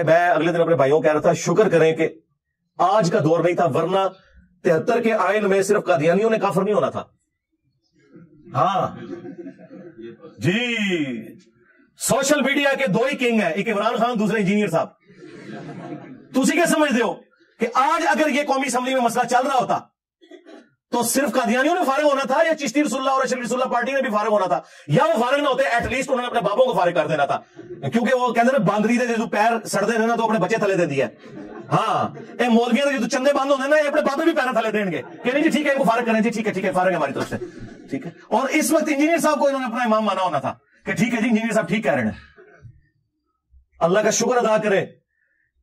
मैं अगले दिन अपने भाइयों को कह रहा था, शुक्र करें कि आज का दौर नहीं था, वरना 73 के आयन में सिर्फ कादियानियों ने काफिर नहीं होना था। हाँ जी, सोशल मीडिया के दो ही किंग हैं, एक इमरान खान, दूसरे इंजीनियर साहब। तुसी क्या समझते हो कि आज अगर ये कौमी असम्बली में मसला चल रहा होता तो सिर्फ कादियानियों ने फारिग होना था, या चिश्ती रसुल्लाह और अशरफ रसुल्लाह पार्टी ने भी फारिग होना था, या वो फारिग ना होते, एटलीस्ट उन्होंने अपने बापों को फारिग कर देना था। क्योंकि वो कहते हैं बांदरी दे जो पैर सड़ते ना तो अपने बच्चे थले दे दिया। हाँ, ये मौलवियों के जो चंदे बंद होते ना, ये अपने बापों भी पैर थले देंगे कि नहीं जी ठीक है, इनको फारिग करें जी, ठीक है फारिग हमारी तरफ से, ठीक है। और इस वक्त इंजीनियर साहब को इन्होंने अपना इमाम माना होना था कि ठीक है जी, इंजीनियर साहब ठीक कह रहे हैं। अल्लाह का शुक्र अदा करे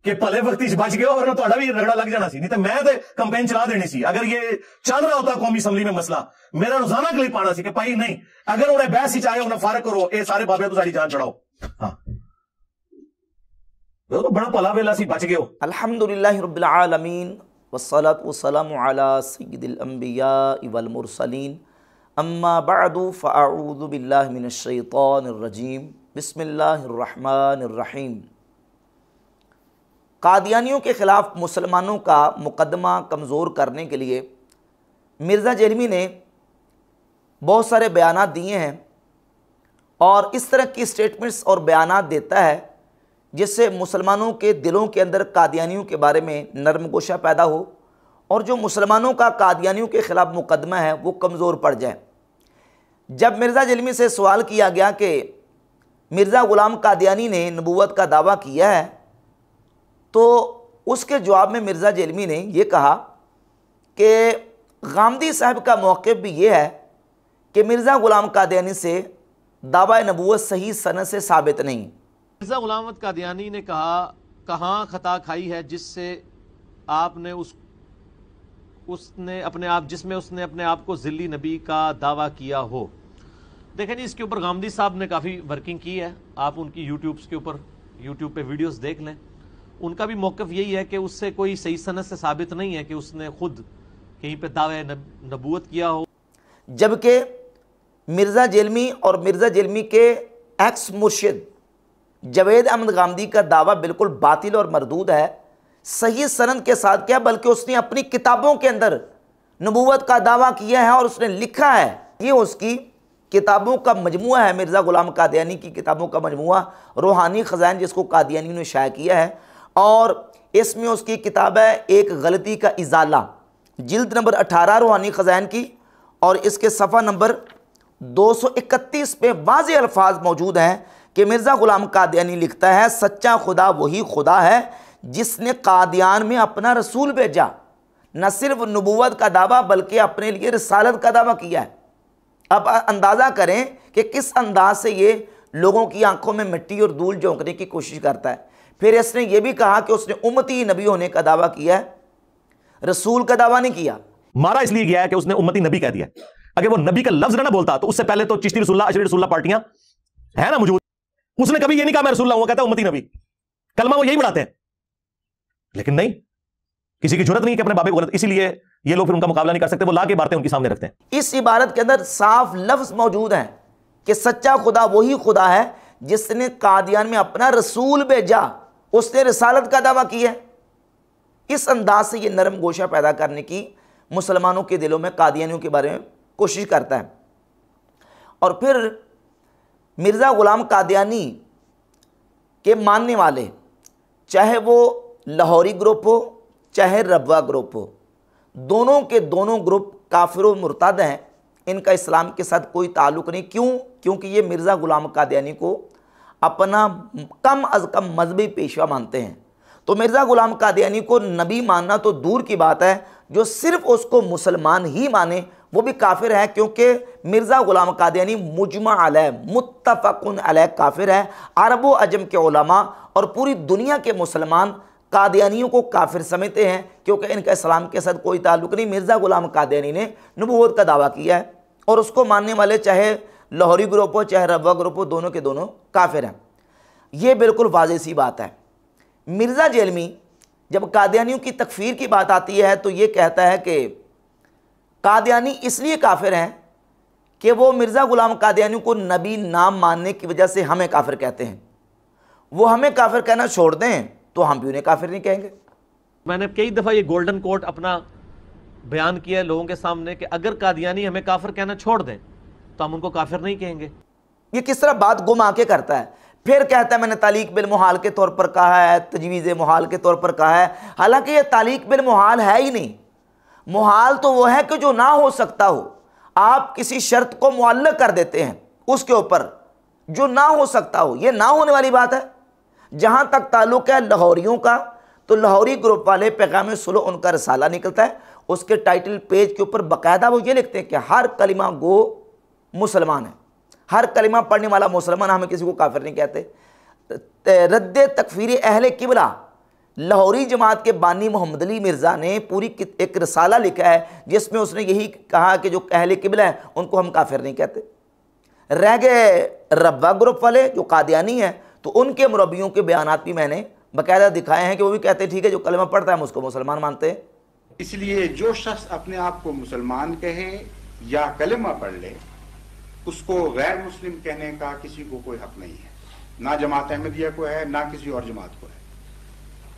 कि भले वक्ती बच गए, वरना तो भी रगड़ा लग जाना सी, नहीं तो मैं तो कंपेन चला देनी सी। अगर ये चल रहा होता कौमी असम्बली में मसला, मेरा रोजाना क्लिप आना सी कि भाई नहीं, अगर उन्हें बहस ही चाहे उन्हें फारक करो, ये सारे बाबे तो सारी जान चढ़ाओ। हाँ, तो बड़ा भला वेला सी, बच गए हो। अल्हम्दुलिल्लाहि रब्बिल आलमीन वस्सलातु वस्सलामु अला सय्यिदिल अंबिया वल मुरसलीन, अम्मा बअदु फअऊज़ु बिल्लाहि मिनश शैतानिर रजीम, बिस्मिल्लाहिर रहमानिर रहीम। कादियानियों के ख़िलाफ़ मुसलमानों का मुकदमा कमज़ोर करने के लिए मिर्ज़ा जेलमी ने बहुत सारे बयानात दिए हैं और इस तरह की स्टेटमेंट्स और बयानात देता है जिससे मुसलमानों के दिलों के अंदर कादियानियों के बारे में नरम गोशा पैदा हो और जो मुसलमानों का कादियानियों के ख़िलाफ़ मुकदमा है वो कमज़ोर पड़ जाए। जब मिर्ज़ा जेलमी से सवाल किया गया कि मिर्ज़ा ग़ुलाम कादियानी ने नबूवत का दावा किया है, तो उसके जवाब में मिर्ज़ा जेलमी ने यह कहा कि गामदी साहब का मौक़िफ़ भी ये है कि मिर्ज़ा ग़ुलाम कादियानी से दावा नबूवत सही सनद से साबित नहीं। मिर्ज़ा ग़ुलाम कादियानी ने कहा, कहाँ खता खाई है जिससे आपने उसने अपने आप, जिसमें उसने अपने आप को ज़िल्ली नबी का दावा किया हो। देखें जी, इसके ऊपर गामदी साहब ने काफ़ी वर्किंग की है, आप उनकी यूट्यूब पे वीडियोस देख लें। उनका भी मौक़िफ़ यही है कि उससे कोई सही सनद से साबित नहीं है कि उसने खुद कहीं पे दावे नबूवत किया हो। जबकि मिर्ज़ा जेलमी और मिर्ज़ा जेलमी के एक्स मुर्शिद जवेद अहमद गामदी का दावा बिल्कुल बातिल और मरदूद है। सही सनद के साथ क्या, बल्कि उसने अपनी किताबों के अंदर नबूवत का दावा किया है और उसने लिखा है, ये उसकी किताबों का मजमुआ है, मिर्ज़ा ग़ुलाम कादियानी की किताबों का मजमुआ रूहानी ख़ज़ाइन, जिसको कादियानी ने शाया किया है। और इसमें उसकी किताब है एक गलती का इज़ाला, जिल्द नंबर 18 रूहानी ख़ज़ाइन की, और इसके सफ़ा नंबर 231 पे वाज़ेह अल्फाज मौजूद हैं कि मिर्ज़ा ग़ुलाम कादियानी लिखता है, सच्चा खुदा वही खुदा है जिसने कादियान में अपना रसूल भेजा, न सिर्फ नबूवत का दावा बल्कि अपने लिए रिसालत का दावा किया है। अब अंदाज़ा करें कि किस अंदाज से ये लोगों की आंखों में मिट्टी और धूल झोंकने की कोशिश करता है। फिर इसने ये भी कहा कि उसने उम्मती नबी होने का दावा किया है, रसूल का दावा नहीं किया। मारा इसलिए गया है कि उसने उम्मती नबी कह दिया। अगर वो नबी का लफ्ज ना बोलता तो उससे पहले तो चिश्ती रसुल्लाह, अशरफ रसुल्लाह पार्टियां है ना मौजूद, उसने कभी ये नहीं कहा मैं रसूलुल्लाह हूं, वो कहता है उम्मती नबी, कलमा वो यही बढ़ाते हैं। लेकिन नहीं, किसी की जरूरत नहीं कि अपने बाबे को गलत, इसीलिए ये लोग फिर उनका मुकाबला नहीं कर सकते, वो ला के बातें उनके सामने रखते हैं। इस इबारत के अंदर साफ लफ्ज मौजूद हैं कि सच्चा खुदा वही खुदा है जिसने कादियान में अपना रसूल भेजा, उसने रिसालत का दावा किया है। इस अंदाज से ये नरम गोशा पैदा करने की मुसलमानों के दिलों में कादियानियों के बारे में कोशिश करता है। और फिर मिर्ज़ा ग़ुलाम कादियानी के मानने वाले, चाहे वो लाहौरी ग्रुप हो चाहे रबवा ग्रुप हो, दोनों के दोनों ग्रुप काफिर व मुर्तद हैं, इनका इस्लाम के साथ कोई ताल्लुक़ नहीं। क्यों? क्योंकि ये मिर्ज़ा ग़ुलाम कादियानी को अपना कम अज़ कम मजहबी पेशवा मानते हैं। तो मिर्ज़ा ग़ुलाम कादियानी को नबी मानना तो दूर की बात है, जो सिर्फ़ उसको मुसलमान ही माने वो भी काफिर है, क्योंकि मिर्ज़ा ग़ुलाम कादियानी मुजमा अलैह, मुत्तफ़क़ुन अलैह काफिर है। अरब व अजम के उलमा और पूरी दुनिया के मुसलमान कादियानियों को काफिर समझते हैं, क्योंकि इनका इस्लाम के साथ कोई ताल्लुक़ नहीं। मिर्ज़ा ग़ुलाम कादियानी ने नबूवत का दावा किया है और उसको मानने वाले चाहे लाहौरी ग्रुप हो चाहे रबवा ग्रुप हो, दोनों के दोनों काफिर हैं। ये बिल्कुल वाज़ेह सी बात है। मिर्ज़ा जेलमी जब कादियानियों की तकफ़ीर की बात आती है तो ये कहता है कि कादियानी इसलिए काफिर हैं कि वो मिर्ज़ा ग़ुलाम कादियानी को नबी नाम मानने की वजह से हमें काफिर कहते हैं। वो हमें काफिर कहना छोड़ दें, तो हम भी उन्हें काफिर नहीं कहेंगे। मैंने कई दफा ये गोल्डन कोट अपना बयान किया है लोगों के सामने कि अगर कादियानी हमें काफिर कहना छोड़ दें तो हम उनको काफिर नहीं कहेंगे। ये किस तरह बात गुम आके करता है, फिर कहता है मैंने तालीक बिल मुहाल के तौर पर कहा है, तजवीज़ मुहाल के तौर पर कहा है, हालांकि ये तालीक बिल मुहाल है ही नहीं। मुहाल तो वो है कि जो ना हो सकता हो, आप किसी शर्त को मुअल्लक कर देते हैं उसके ऊपर जो ना हो सकता हो, ये ना होने वाली बात है। जहां तक ताल्लुक है लाहौरियों का, तो लाहौरी ग्रुप वाले पैगाम सुलह उनका रिसाला निकलता है, उसके टाइटल पेज के ऊपर बाकायदा वो ये लिखते हैं कि हर कलिमा गो मुसलमान है, हर कलिमा पढ़ने वाला मुसलमान, हमें किसी को काफिर नहीं कहते। रद्द तकफीर अहले किबला, लाहौरी जमात के बानी मोहम्मद अली मिर्ज़ा ने पूरी एक रिसाला लिखा है जिसमें उसने यही कहा कि जो अहले किबला है उनको हम काफिर नहीं कहते। रह गए रब्बा ग्रुप वाले जो कादियानी हैं, तो उनके मुरब्बियों के बयानात भी मैंने बाकायदा दिखाए हैं कि वो भी कहते हैं ठीक है जो कलमा पढ़ता है हम उसको मुसलमान मानते हैं। इसलिए जो शख्स अपने आप को मुसलमान कहे या कलमा पढ़ ले, उसको गैर मुस्लिम कहने का किसी को कोई हक नहीं है, ना जमात अहमदिया को है ना किसी और जमात को है।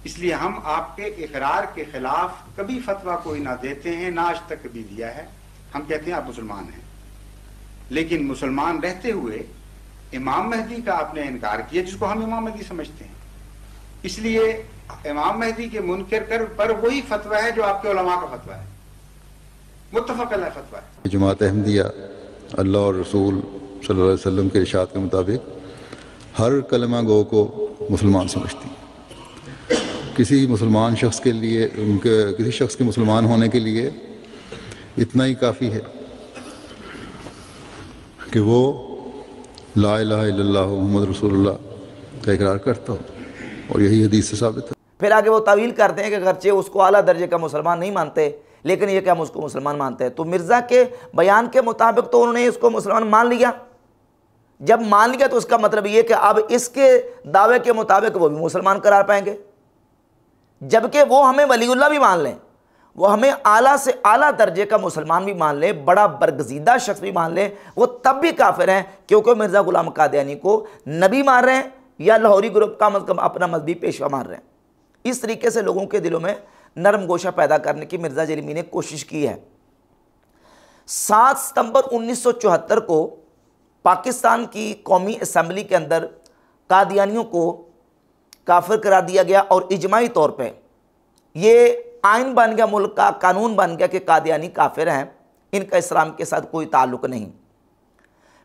इसलिए हम आपके इकरार के खिलाफ कभी फतवा कोई ना देते हैं, ना आज तक कभी दिया है। हम कहते हैं आप मुसलमान हैं, लेकिन मुसलमान रहते हुए इमाम महदी का आपने इनकार किया जिसको हम इमाम महदी समझते हैं। इसलिए इमाम महदी के मुनकर कर पर वही फतवा है जो आपके उलमा का फतवा है, मुत्तफक अलैह फतवा है। जमात अहमदिया अल्लाह और रसूल सल्लल्लाहु अलैहि वसल्लम के इरशाद के मुताबिक हर कलमा गो को मुसलमान समझती है। किसी मुसलमान शख्स के लिए, किसी शख्स के मुसलमान होने के लिए इतना ही काफ़ी है कि वो ला इलाहा इल्लल्लाह मुहम्मद रसूलुल्लाह का इकरार करता हो, और यही हदीस से साबित है। फिर आगे वो तावील करते हैं कि अगरचे उसको आला दर्जे का मुसलमान नहीं मानते, लेकिन ये कि हम उसको मुसलमान मानते हैं। तो मिर्ज़ा के बयान के मुताबिक तो उन्होंने इसको मुसलमान मान लिया। जब मान लिया तो उसका मतलब ये कि अब इसके दावे के मुताबिक वो भी मुसलमान करार पाएंगे, जबकि वो हमें वलीउल्लाह भी मान लें, वो हमें आला से आला दर्जे का मुसलमान भी मान ले, बड़ा बरगजीदा शख्स भी मान ले, वो तब भी काफिर हैं क्योंकि मिर्ज़ा गुलाम कादियानी को नबी मान रहे हैं या लाहौरी ग्रुप का अपना मजहबी पेशवा मान रहे हैं। इस तरीके से लोगों के दिलों में नरम गोशा पैदा करने की मिर्ज़ा जलीमी ने कोशिश की है। 7 सितंबर 1974 को पाकिस्तान की कौमी असम्बली के अंदर कादियानियों को काफिर करार दिया गया और इजमाही तौर पे ये आइन बन गया, मुल्क का कानून बन गया कि कादियानी काफिर हैं, इनका इस्लाम के साथ कोई ताल्लुक़ नहीं।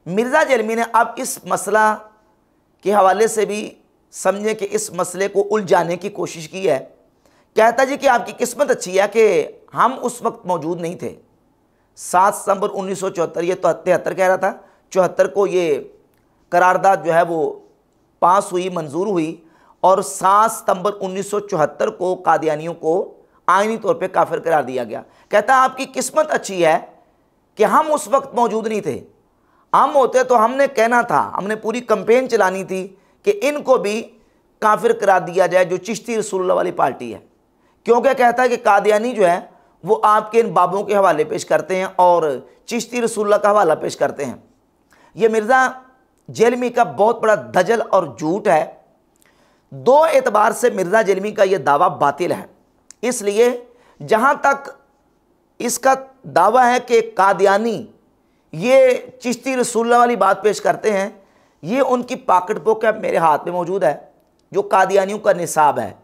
मिर्ज़ा जलमी ने अब इस मसला के हवाले से भी समझे कि इस मसले को उलझाने की कोशिश की है। कहता जी कि आपकी किस्मत अच्छी है कि हम उस वक्त मौजूद नहीं थे। 7 सितंबर 1974, ये तो 73 कह रहा था, 74 को ये करारदाद जो है वो पास हुई, मंजूर हुई, और 7 सितंबर 1974 को कादियानियों को आईनी तौर पे काफिर करार दिया गया। कहता आपकी किस्मत अच्छी है कि हम उस वक्त मौजूद नहीं थे, हम होते तो हमने कहना था, हमने पूरी कैंपेन चलानी थी कि इनको भी काफिर करार दिया जाए जो चिश्ती रसूलुल्लाह वाली पार्टी है। क्योंकि कहता है कि कादियानी जो है वो आपके इन बाबों के हवाले पेश करते हैं और चिश्ती रसूलुल्लाह का हवाला पेश करते हैं। ये मिर्ज़ा जलमी का बहुत बड़ा दजल और झूठ है। 2 एतबार से मिर्ज़ा जलमी का ये दावा बातिल है। इसलिए जहाँ तक इसका दावा है कि कादियानी ये चिश्ती रसूलुल्लाह वाली बात पेश करते हैं, ये उनकी पॉकेट बुक है, मेरे हाथ में मौजूद है, जो कादियानियों का निसाब है।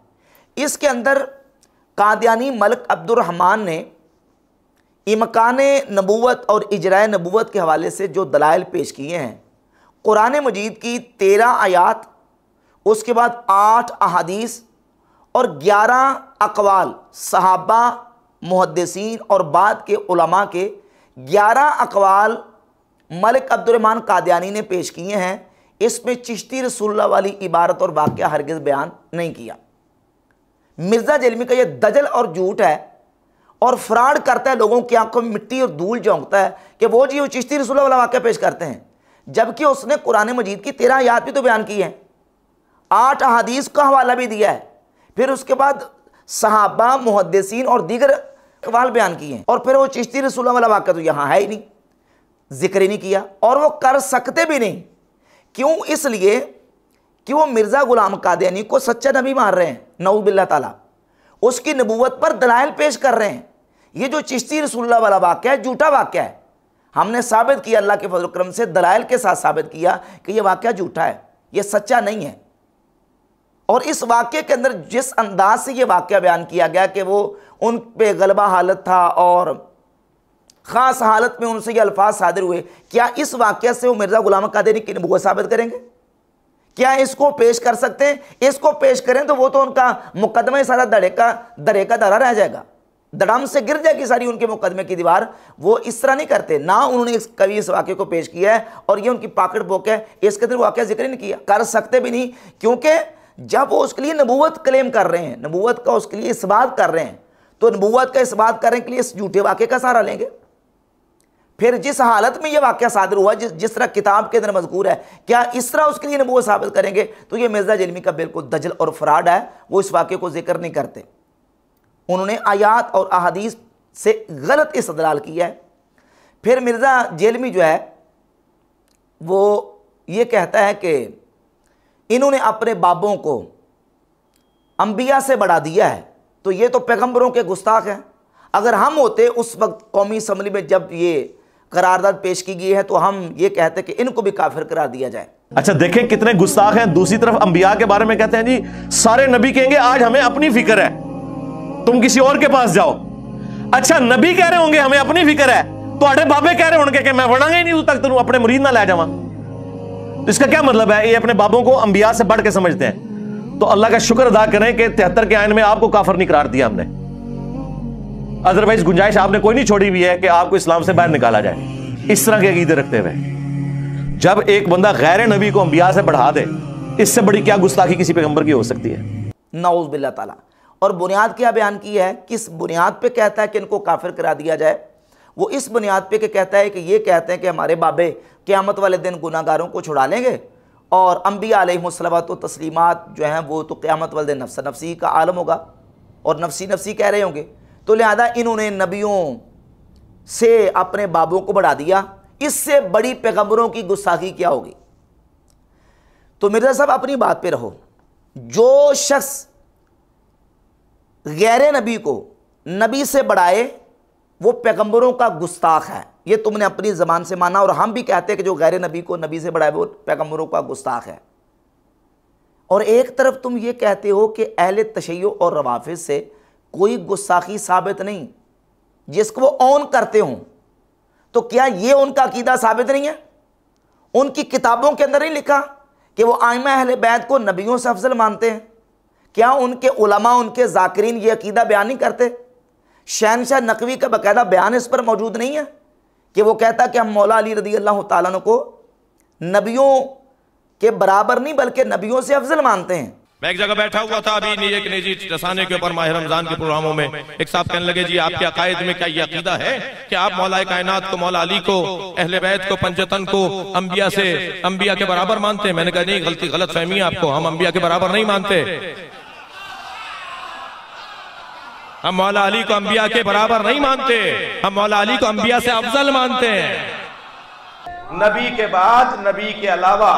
इसके अंदर कादियानी मलिक अब्दुर्रहमान ने इमकान नबूवत और इजराए नबूवत के हवाले से जो दलाइल पेश किए हैं, कुरान मजीद की 13 आयात, उसके बाद 8 अहादीस और 11 अकवाल सहाबा, मुहद्दिसीन और बाद के उलमा के 11 अकवाल मलिक अब्दुर्रहमान कादियानी ने पेश किए हैं। इसमें चिश्ती रसूलुल्लाह वाली इबारत और वाक़या हरगिज़ बयान नहीं किया। मिर्ज़ा जलमी का यह दजल और झूठ है और फ्रॉड करता है, लोगों की आंखों में मिट्टी और धूल झोंकता है कि वो जी वो चिश्ती रसूलुल्लाह वाला वाक़या पेश करते हैं, जबकि उसने कुरान मजीद की 13 आयात भी तो बयान की है, 8 अहादीस का हवाला भी दिया है, फिर उसके बाद सहाबा, मुहद्दिसीन और दीगर अक़वाल बयान किए हैं, और फिर वो चिश्ती रसूलुल्लाह वाला वाक़या तो यहाँ है ही नहीं, जिक्र ही नहीं किया, और वो कर सकते भी नहीं। क्यों? इसलिए कि वो मिर्ज़ा गुलाम कादियानी को सच्चा नबी मान रहे हैं, नऊज़ बिल्लाह ताला, उसकी नबूवत पर दलाइल पेश कर रहे हैं। ये जो चिश्ती रसूलुल्लाह वाला वाक़या है, झूठा वाक़या है। हमने साबित किया अल्लाह के फजल करम से, दलाइल के साथ साबित किया कि यह वाक़या झूठा है, यह सच्चा नहीं है। और इस वाक़ये के अंदर जिस अंदाज से यह वाक़या बयान किया गया कि वो उन पे गलबा हालत था और ख़ास हालत में उनसे ये अल्फाज सादिर हुए, क्या इस वाक़या से वो मिर्ज़ा गुलाम कादियानी की नबूवत साबित करेंगे? क्या इसको पेश कर सकते हैं? इसको पेश करें तो वो तो उनका मुकदमा सारा दरे का दरा रह जाएगा, दड़म से गिर जाएगी सारी उनके मुकदमे की दीवार। वो इस तरह नहीं करते ना, उन्होंने कभी इस वाक़े को पेश किया है और ये उनकी पॉकेट बुक है, इसके अंदर वाक़या जिक्र ही नहीं किया, कर सकते भी नहीं, क्योंकि जब वो उसके लिए नबूवत क्लेम कर रहे हैं, नबूवत का उसके लिए इसबात कर रहे हैं, तो नबूवत का इसबात करने के लिए इस झूठे वाक़े का सहारा लेंगे। फिर जिस हालत में यह वाक़या सादिर हुआ, जिस तरह किताब के अंदर मज़कूर है, क्या इस तरह उसके लिए नबूवत साबित करेंगे? तो ये मिर्ज़ा जलमी का बिल्कुल दजल और फ्रॉड है, वो इस वाक़े को जिक्र नहीं करते। उन्होंने आयात और अहादीस से गलत इस्तदलाल किया है। फिर मिर्ज़ा जलमी जो है वो ये कहता है कि इन्होंने अपने बाबों को अंबिया से बढ़ा दिया है, तो ये तो पैगंबरों के गुस्ताख हैं। अगर हम होते उस वक्त कौमी असम्बली में जब ये करारदाद पेश की गई है, तो हम ये कहते कि इनको भी काफिर करार दिया जाए। अच्छा देखें कितने गुस्ताख हैं। दूसरी तरफ अंबिया के बारे में कहते हैं जी सारे नबी कहेंगे आज हमें अपनी फिक्र है, तुम किसी और के पास जाओ। अच्छा नबी कह रहे होंगे हमें अपनी फिक्र है, तो आड़े बाबे कह रहे होंगे कि मैं वड़ांगा ही नहीं तक तुम अपने मुरीद ना ले जावा। तो इसका क्या मतलब है? ये अपने बाबों को अंबिया से बढ़ के समझते हैं। तो अल्लाह का शुक्र अदा करें कि 73 के आयन में आपको काफिर नहीं करार दिया हमने, अदरवाइज गुंजाइश आपने कोई नहीं छोड़ी हुई है कि आपको इस्लाम से बाहर निकाला जाए इस तरह के अकीदे रखते हुए। जब एक बंदा गैर नबी को अंबिया से बढ़ा दे, इससे बड़ी क्या गुस्ताखी किसी पैगंबर की हो सकती है? नऊज़ बिल्लाह ताला। और बुनियाद क्या बयान की है, किस बुनियाद पे कहता है कि इनको काफिर करा दिया जाए? वो इस बुनियाद पे कि कहता है कि ये कहते हैं कि हमारे बाबे क़यामत वाले दिन गुनाहगारों को छुड़ा लेंगे और अंबिया अलैहिमुस्सलातो तस्लीमात जो हैं वो तो क़यामत वाले दिन नफ्स नफ्सी का आलम होगा और नफ्सी नफ्सी कह रहे होंगे। तो लिहाजा इन्होंने नबियों से अपने बाबों को बढ़ा दिया, इससे बड़ी पैगंबरों की गुस्ताखी क्या होगी? तो मिर्ज़ा साहब अपनी बात पे रहो। जो शख्स गैर नबी को नबी से बढ़ाए वो पैगंबरों का गुस्ताख है, ये तुमने अपनी ज़बान से माना। और हम भी कहते हैं कि जो गैर नबी को नबी से बढ़ाए वो पैगंबरों का गुस्ताख है। और एक तरफ तुम ये कहते हो कि अहले तशय्यो और रवाफिज़ से कोई गुस्ताखी साबित नहीं, जिसको वो ऑन करते हों। तो क्या ये उनका अकीदा साबित नहीं है? उनकी किताबों के अंदर नहीं लिखा कि वो आइमा अहले बैत को नबियों से अफजल मानते हैं? क्या उनके उलमा, उनके जाकिरीन ये अकीदा बयान नहीं करते? शहनशाह नकवी का बाकायदा बयान इस पर मौजूद नहीं है कि वो कहता कि हम मौला अली रज़ी अल्लाह तआला अन्हु को नबियों के बराबर नहीं बल्कि नबियों से अफजल मानते हैं। मैं एक जगह बैठा हुआ था अभी एक निजी रसाने के ऊपर माह रमजान के प्रोग्रामों में, एक साहब कहने लगे जी आपके अकायद में क्या ये अकीदा है कि आप मौला कायनात को, मौला अली को, अहले बैत को, पंजतन को अंबिया के बराबर मानते हैं? मैंने कहा नहीं, गलत फहमी है आपको, हम अंबिया के बराबर नहीं मानते, हम मौला अली को अंबिया के बराबर नहीं मानते, हम मौला अली को अंबिया से अफजल मानते हैं। नबी के बाद, नबी के अलावा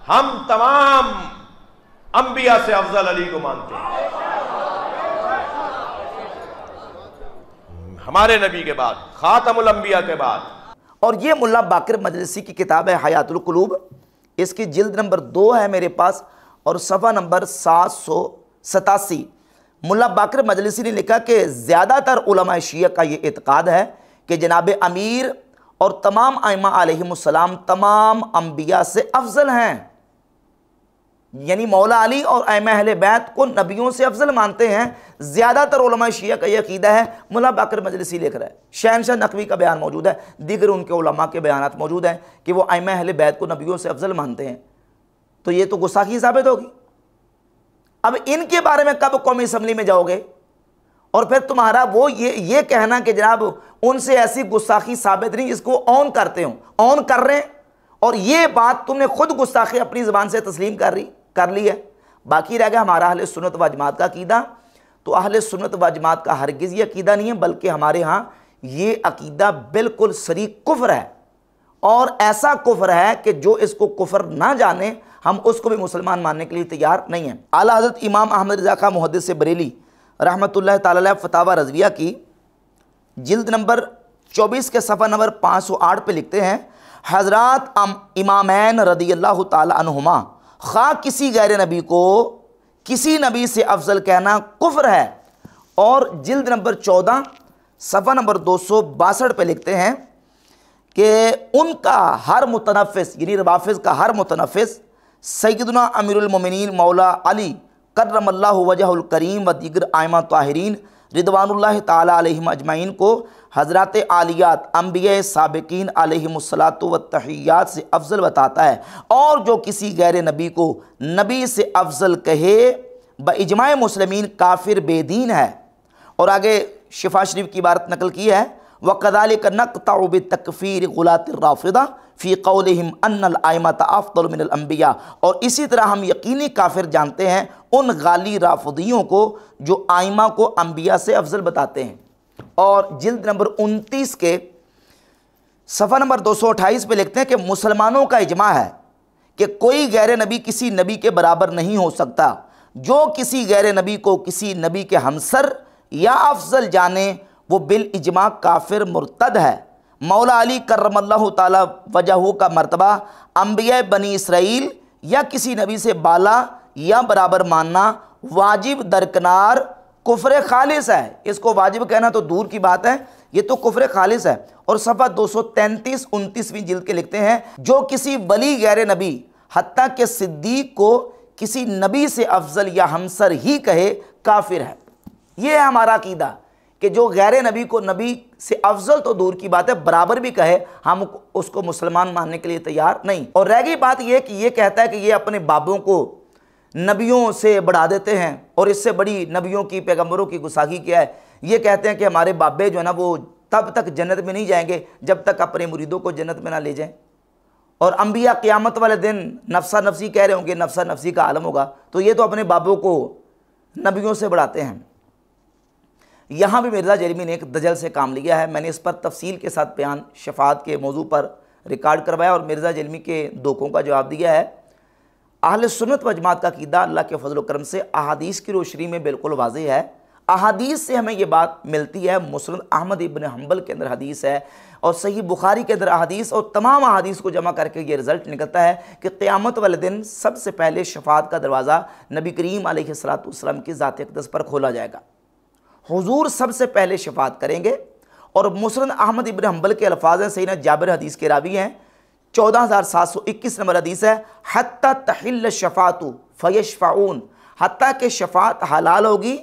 हम तमाम अंबिया से अफजल अली को मानते हैं, हमारे नबी के बाद, खातमुल अंबिया के बाद। और ये मुल्ला बाकर मजलिसी की किताब है हयातुल कुलूब, इसकी जिल्द नंबर 2 है मेरे पास और सफ़ा नंबर 787। मुल्ला बाकर मजलिसी ने लिखा कि ज़्यादातर उलमा शिया का ये इत्क़ाद है कि जनाब अमीर और तमाम आइमा अलैहिमुस्सलाम तमाम अंबिया से अफजल हैं, यानी मौला अली और आइमा अहले बैत को नबियों से अफजल मानते हैं। ज़्यादातर उलमा शिया का यह अकीदा है। मुल्ला बाकर मजलिसी लिख रहा है, शहनशाह नकवी का बयान मौजूद है, दीगर उनके उलमा के बयानात मौजूद हैं कि वो आइमा अहले बैत को नबियों से अफजल मानते हैं। तो ये तो गुस्ताखी साबित होगी। अब इनके बारे में कब कौमी असम्बली में जाओगे और फिर तुम्हारा वो ये कहना कि जनाब उनसे ऐसी गुस्ताखी साबित नहीं जिसको ऑन करते हो, ऑन कर रहे हैं। और ये बात तुमने खुद गुस्ताखी अपनी ज़बान से तस्लीम कर ली है। बाकी रह गया हमारा अहले सुन्नत व जमात का अकीदा। तो अहले सुन्नत व जमात का हरगिज़ ये अकीदा नहीं है, बल्कि हमारे यहाँ ये अकीदा बिल्कुल सरी कुफ्र है। और ऐसा कुफ्र है कि जो इसको कुफ्र ना जाने हम उसको भी मुसलमान मानने के लिए तैयार नहीं हैं। आला हज़रत इमाम अहमद रज़ा खां मुहद्दिस से बरेली रहमतुल्लाह ताला अलैह फतावा रज़विया की जिल्द नंबर 24 के सफ़ा नंबर 508 पे लिखते हैं, हज़रात इमामैन रदियल्लाहु ताला अन्हुमा खा किसी गैर नबी को किसी नबी से अफजल कहना कुफ्र है। और जिल्द नंबर 14 सफ़ा नंबर 262 पे लिखते हैं कि उनका हर मुतनफ़िस यानी रवाफ़िज़ का हर मुतनफ़िस सैयदना अमीरुल मोमिनीन मौला अली कर्रमल्लाहु वजहुल करीम व दीगर आइमा ताहिरीन रिदवानुल्लाह ताला अलैहिम अजमाइन को हज़रात आलियात अंबिया साबिकीन अलैहिमुस्सलातु व तहियात से अफजल बताता है। और जो किसी गैर नबी को नबी से अफजल कहे ब इजमाए मुस्लिमीन काफिर बेदीन है। और आगे शिफा शरीफ की इबारत नकल की है, वक़ज़ालिक नक़तउ बितकफ़ीर गुलातिर राफ़िदा फ़ी क़ौलिहिम अन्नल आइमता अफ़ज़ल मिनल अंबिया। और इसी तरह हम यकीनी काफिर जानते हैं उन गाली राफ़िदियों को जो आइमा को अंबिया से अफजल बताते हैं। और जिल्द नंबर 29 के सफ़ा नंबर 228 पे लिखते हैं कि मुसलमानों का इजमा है कि कोई गैर नबी किसी नबी के बराबर नहीं हो सकता। जो किसी गैर नबी को किसी नबी के हमसर या अफजल जाने वो बिल इजमा काफिर मुर्तद है। मौला अली कर्रमल्लाहु ताला वजहू का मर्तबा अंबिया बनी इसराइल या किसी नबी से बाला या बराबर मानना वाजिब दरकनार कुफ्र खालिस है। इसको वाजिब कहना तो दूर की बात है, ये तो कुफ्र खालिस है। और सफ़ा 233-29वीं जिल्द के लिखते हैं, जो किसी वली गैर नबी हत्ता के सिद्दीक को किसी नबी से अफजल या हमसर ही कहे काफिर है। ये है हमारा अकीदा कि जो गैर नबी को नबी से अफजल तो दूर की बात है बराबर भी कहे, हम उसको मुसलमान मानने के लिए तैयार नहीं। और रह गई बात यह कि ये कहता है कि ये अपने बाबों को नबियों से बढ़ा देते हैं और इससे बड़ी नबियों की पैगंबरों की गुस्ताखी क्या है। ये कहते हैं कि हमारे बाबे जो है ना वो तब तक जन्नत में नहीं जाएंगे जब तक अपने मुरीदों को जन्नत में ना ले जाएं। और अंबिया क़यामत वाले दिन नफ्सा नफ्सी कह रहे होंगे, नफ्सा नफ्सी का आलम होगा। तो ये तो अपने बाबों को नबियों से बढ़ाते हैं। यहाँ भी मिर्ज़ा जरमी ने एक दजल से काम लिया है। मैंने इस पर तफसील के साथ बयान शफात के मौजू पर रिकॉर्ड करवाया और मिर्ज़ा जरमी के दोखों का जवाब दिया है। अहले सुन्नत व जमात का अक़ीदा अल्लाह के फजल करम से अहादीस की रोशनी में बिल्कुल वाज़ेह है। अहादीस से हमें ये बात मिलती है। मुस्नद अहमद इब्न हम्बल के अंदर हदीस है और सही बुखारी के अंदर अहादीस, और तमाम अहादीस को जमा करके ये रिज़ल्ट निकलता है कि क़यामत वाले दिन सबसे पहले शफात का दरवाज़ा नबी करीम अलैहिस्सलातु वस्सलाम की ज़ात अक़दस पर खोला जाएगा। हुजूर सबसे पहले शफात करेंगे। और मुस्नद अहमद इब्न हम्बल के अल्फाज हैं, सहीना जाबिर हदीस के रावी हैं, 14721 नंबर हदीस है, हत्ता तहिल्ल शफातु फयशफाऊन, हत्ता के शफात हलाल होगी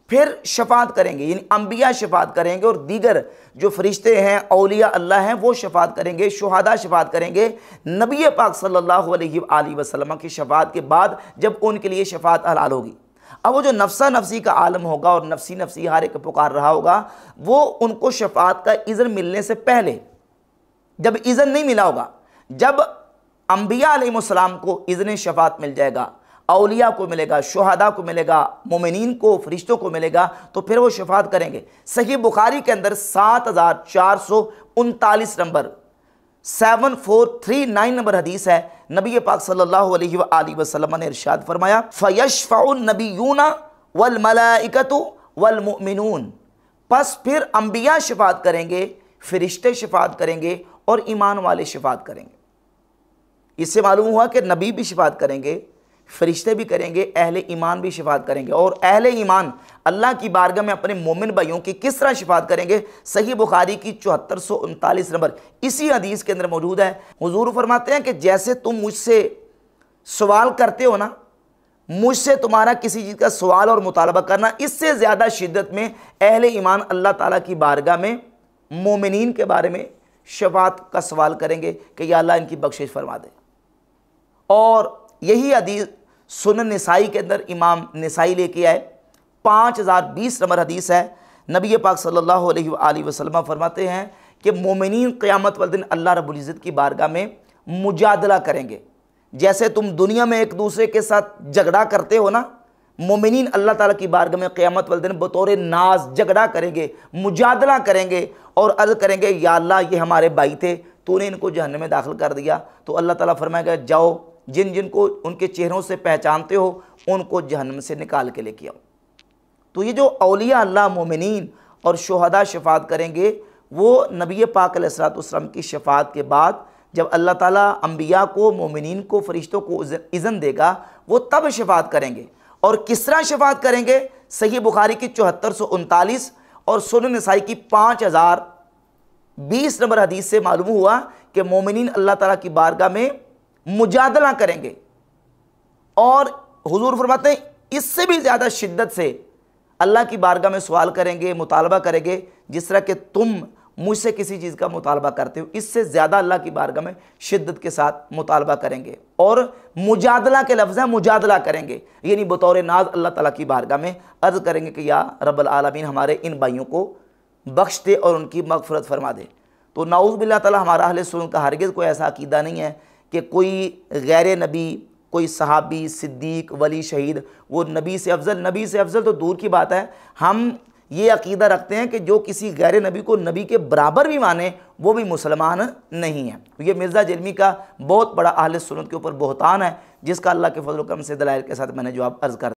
फिर शफात करेंगे। यानी अंबिया शफात करेंगे और दीगर जो फरिश्ते हैं औलिया अल्लाह हैं वो शफात करेंगे, शुहदा शफात करेंगे। नबी पाक सल्लल्लाहु अलैहि वसल्लम की शफात के बाद जब उनके लिए शफात हलाल होगी। अब वो जो नफ्सा नफ्सी का आलम होगा और नफ्सी नफ्सी हर एक पुकार रहा होगा, वो उनको शफात का इज़्न मिलने से पहले, जब इज़्न नहीं मिला होगा, जब अंबिया अलैहिस्सलाम को इज़्न शफात मिल जाएगा, औलिया को मिलेगा, शुहदा को मिलेगा, मोमिनीन को, फरिश्तों को मिलेगा, तो फिर वो शफात करेंगे। सही बुखारी के अंदर 7439 नंबर 7439 नंबर हदीस है। नबी पाक सल्लल्लाहु अलैहि वसल्लम ने इरशाद फरमाया, फयशफउन नबियूना वल मलाइकतु वल मुमिनून, बस फिर अंबिया शफात करेंगे, फरिश्ते शफात करेंगे और ईमान वाले शफात करेंगे। इससे मालूम हुआ कि नबी भी शफात करेंगे, फरिश्ते भी करेंगे, अहले ईमान भी शफात करेंगे। और अहले ईमान अल्लाह की बारगाह में अपने मोमिन भाइयों की किस तरह शफात करेंगे, सही बुखारी की 7439 नंबर इसी हदीस के अंदर मौजूद है। हुजूर फरमाते हैं कि जैसे तुम मुझसे सवाल करते हो ना, मुझसे तुम्हारा किसी चीज़ का सवाल और मुतालबा करना, इससे ज़्यादा शिद्दत में अहले ईमान अल्लाह ताला की बारगाह में मोमिनीन के बारे में शफात का सवाल करेंगे कि या अल्लाह इनकी बख्शिश फरमा दे। और यही हदीस सुनन निसाई के अंदर इमाम निसाई लेके आए, 5020 नंबर हदीस है। नबी पाक सल्लल्लाहु अलैहि वसल्लम फरमाते हैं कि मोमिनीन क़यामत वाले दिन अल्लाह रब्बुल इज़्ज़त की बारगाह में मुजादला करेंगे। जैसे तुम दुनिया में एक दूसरे के साथ झगड़ा करते हो ना, मोमिनीन अल्लाह ताला की बारगाह में क़यामत वाले दिन बतौर नाज झगड़ा करेंगे, मुजादला करेंगे और अर्ज़ करेंगे, या अल्लाह ये हमारे भाई थे, तूने इनको जहन्नम में दाखिल कर दिया। तो अल्लाह ताला फरमाएगा, जाओ जिन जिनको उनके चेहरों से पहचानते हो उनको जहन्नम से निकाल के लेके आओ। तो ये जो औलिया अल्लाह मोमिनीन और शुहदा शफात करेंगे, वो नबी पाक अलैहिस्सलाम की शफात के बाद जब अल्लाह ताला अंबिया को, मोमिनीन को, फरिश्तों को इज़्न देगा, वो तब शफात करेंगे। और किस तरह शफात करेंगे? सही बुखारी की 7439 और सुनन नसाई की 5020 नंबर हदीस से मालूम हुआ कि मोमिनीन अल्लाह ताला की बारगाह में मुजादला करेंगे और हुजूर फरमाते हैं इससे भी ज़्यादा शिद्दत से अल्लाह की बारगाह में सवाल करेंगे, मुतालबा करेंगे, जिस तरह कि तुम मुझसे किसी चीज़ का मुतालबा करते हो, इससे ज़्यादा अल्लाह की बारगाह में शिद्दत के साथ मुतालबा करेंगे। और मुजादला के लफ्ज़ है, मुजादला करेंगे, यानी बतौर नाज अल्लाह ताला की बारगाह में अर्ज़ करेंगे कि या रब्बल आलमीन हमारे इन भाइयों को बख्श दे और उनकी मग़फ़िरत फरमा दे। तो नाऊज़ बिल्लाह ताला हमारा अहले सुन्नत का हरगिज़ कोई ऐसा अकीदा नहीं है कि कोई गैर नबी, कोई सहाबी, सिद्दीक, वली, शहीद वो नबी से अफजल तो दूर की बात है। हम ये अकीदा रखते हैं कि जो किसी गैर नबी को नबी के बराबर भी माने वो भी मुसलमान नहीं है। ये मिर्ज़ा जलमी का बहुत बड़ा अहले सुन्नत के ऊपर बहतान है, जिसका अल्लाह के फजल करम से दलाइल के साथ मैंने जवाब अर्ज़ कर